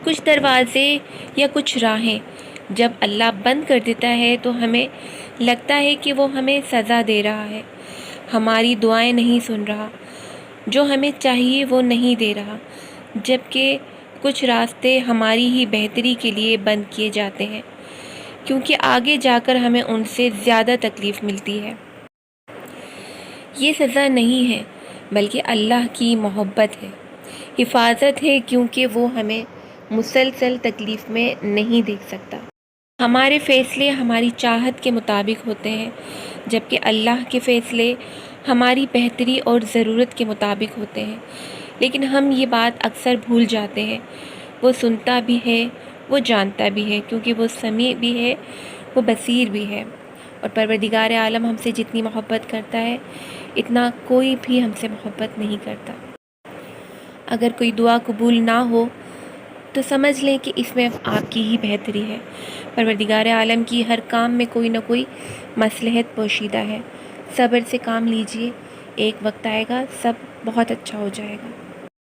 کچھ دروازے یا کچھ راہیں جب اللہ بند کر دیتا ہے تو ہمیں لگتا ہے کہ وہ ہمیں سزا دے رہا ہے، ہماری دعائیں نہیں سن رہا، جو ہمیں چاہیے وہ نہیں دے رہا، جبکہ کچھ راستے ہماری ہی بہتری کے لیے بند کیے جاتے ہیں، کیونکہ آگے جا کر ہمیں ان سے زیادہ تکلیف ملتی ہے۔ یہ سزا نہیں ہے بلکہ اللہ کی محبت ہے، حفاظت ہے، کیونکہ وہ ہمیں مسلسل تکلیف میں نہیں دیکھ سکتا۔ ہمارے فیصلے ہماری چاہت کے مطابق ہوتے ہیں، جبکہ اللہ کے فیصلے ہماری بہتری اور ضرورت کے مطابق ہوتے ہیں، لیکن ہم یہ بات اکثر بھول جاتے ہیں۔ وہ سنتا بھی ہے، وہ جانتا بھی ہے، کیونکہ وہ سمیع بھی ہے، وہ بصیر بھی ہے، اور پروردگار عالم ہم سے جتنی محبت کرتا ہے اتنا کوئی بھی ہم سے محبت نہیں کرتا۔ اگر کوئی دعا قبول نہ ہو تو سمجھ لیں کہ اس میں آپ کی ہی بہتری ہے۔ پروردگار عالم کی ہر کام میں کوئی نہ کوئی مصلحت پوشیدہ ہے۔ صبر سے کام لیجئے، ایک وقت آئے گا سب بہت اچھا ہو جائے گا۔